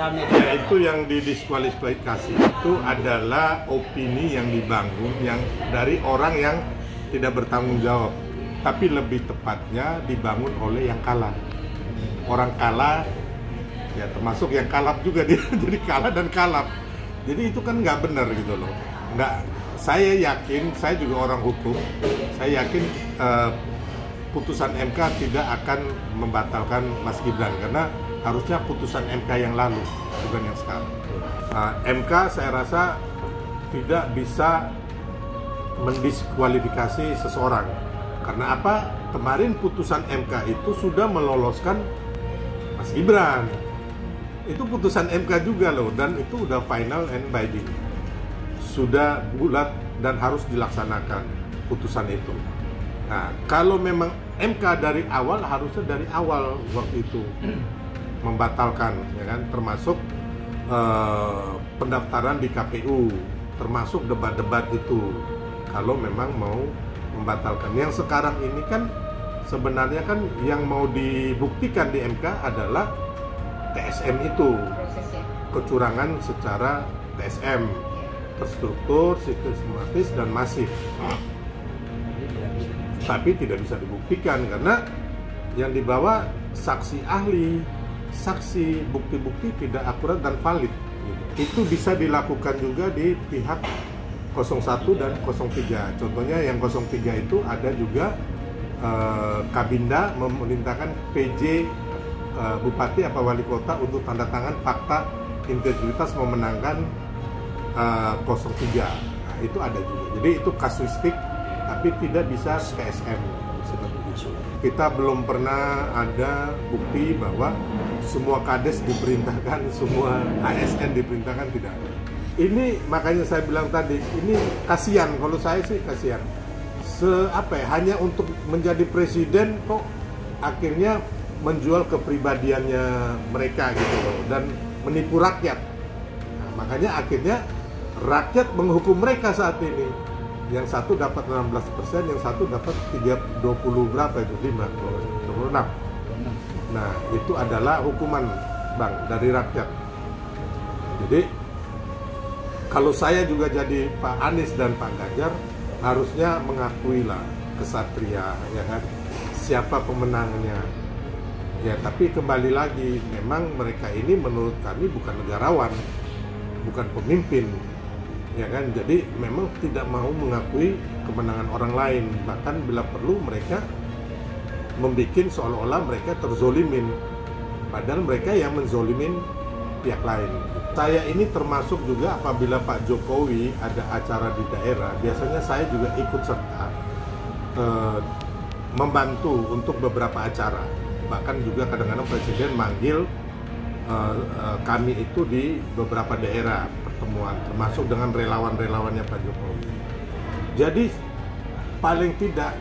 rame. Ya, itu yang didiskualifikasi itu adalah opini yang dibangun yang dari orang yang tidak bertanggung jawab, tapi lebih tepatnya dibangun oleh yang kalah. Orang kalah, ya termasuk yang kalap juga dia, jadi kalah dan kalap. Jadi itu kan nggak benar gitu loh. Nggak, saya yakin, saya juga orang hukum, saya yakin putusan MK tidak akan membatalkan Mas Gibran karena harusnya putusan MK yang lalu, bukan yang sekarang. MK saya rasa tidak bisa mendiskualifikasi seseorang. Karena apa? Kemarin putusan MK itu sudah meloloskan Mas Gibran. Itu putusan MK juga loh, dan itu udah final and binding. Sudah bulat dan harus dilaksanakan putusan itu. Nah, kalau memang MK dari awal, harusnya dari awal waktu itu membatalkan, ya kan, termasuk pendaftaran di KPU, termasuk debat-debat itu. Kalau memang mau membatalkan, yang sekarang ini kan sebenarnya kan yang mau dibuktikan di MK adalah TSM itu, kecurangan secara TSM, terstruktur, sistematis dan masif. Tapi tidak bisa dibuktikan karena yang dibawa saksi ahli, saksi, bukti-bukti tidak akurat dan valid. Itu bisa dilakukan juga di pihak 01 dan 03. Contohnya yang 03 itu ada juga Kabinda memerintahkan PJ Bupati apa Wali Kota untuk tanda tangan fakta integritas memenangkan 03. Nah, itu ada juga. Jadi itu kasuistik tapi tidak bisa TSM. Kita belum pernah ada bukti bahwa semua kades diperintahkan, semua ASN diperintahkan, tidak ada. Ini makanya saya bilang tadi, ini kasihan, kalau saya sih kasihan. Hanya untuk menjadi presiden kok akhirnya menjual kepribadiannya mereka gitu loh, dan menipu rakyat. Nah, makanya akhirnya rakyat menghukum mereka saat ini. Yang satu dapat 16%, yang satu dapat 20 berapa itu? 26. Nah, itu adalah hukuman, Bang, dari rakyat. Jadi kalau saya juga jadi Pak Anies dan Pak Ganjar, harusnya mengakuilah kesatria, ya kan? Siapa pemenangnya. Ya, tapi kembali lagi, memang mereka ini menurut kami bukan negarawan, bukan pemimpin. Ya kan, jadi memang tidak mau mengakui kemenangan orang lain, bahkan bila perlu mereka membuat seolah-olah mereka terzolimin, padahal mereka yang menzolimin pihak lain. Saya ini termasuk juga apabila Pak Jokowi ada acara di daerah, biasanya saya juga ikut serta membantu untuk beberapa acara, bahkan juga kadang-kadang Presiden manggil kami itu di beberapa daerah pertemuan, termasuk dengan relawan-relawannya Pak Jokowi. Jadi paling tidak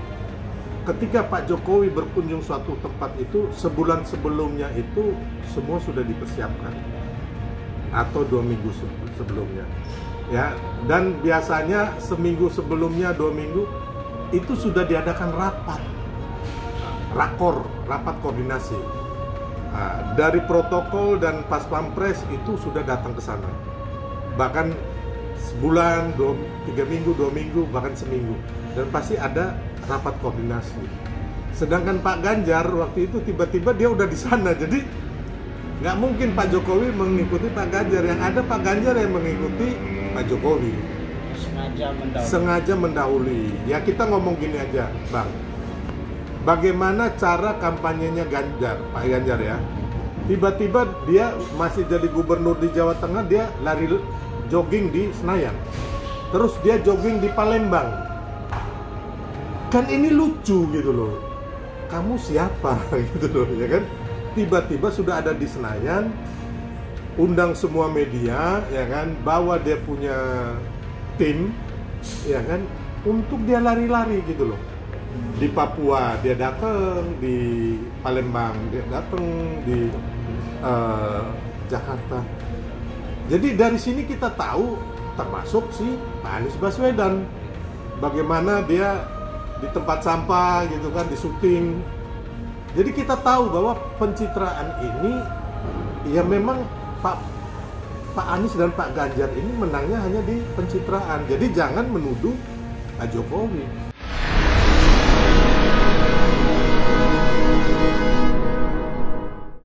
ketika Pak Jokowi berkunjung suatu tempat itu, sebulan sebelumnya itu semua sudah dipersiapkan atau 2 minggu sebelumnya, ya. Dan biasanya seminggu sebelumnya, 2 minggu itu sudah diadakan rapat koordinasi. Nah, dari protokol dan pas pampres itu sudah datang ke sana, bahkan sebulan, 3 minggu, 2 minggu, bahkan seminggu, dan pasti ada rapat koordinasi. Sedangkan Pak Ganjar waktu itu tiba-tiba dia udah di sana, jadi nggak mungkin Pak Jokowi mengikuti Pak Ganjar, yang ada Pak Ganjar yang mengikuti Pak Jokowi. Sengaja mendahului. Ya, kita ngomong gini aja, Bang. Bagaimana cara kampanyenya Ganjar, Pak Ganjar ya? Tiba-tiba dia masih jadi gubernur di Jawa Tengah, dia lari jogging di Senayan. Terus dia jogging di Palembang. Kan ini lucu gitu loh. Kamu siapa gitu loh, ya kan? Tiba-tiba sudah ada di Senayan, undang semua media, ya kan? Bawa dia punya tim, ya kan? Untuk dia lari-lari gitu loh. Di Papua dia datang, di Palembang dia datang, di Jakarta. Jadi dari sini kita tahu, termasuk si Pak Anies Baswedan, bagaimana dia di tempat sampah gitu kan, di syuting. Jadi kita tahu bahwa pencitraan ini ya memang Pak Anies dan Pak Ganjar ini menangnya hanya di pencitraan. Jadi jangan menuduh Pak Jokowi.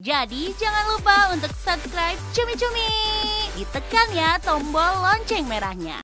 Jadi jangan lupa untuk subscribe Cumi Cumi. Ditekan ya tombol lonceng merahnya.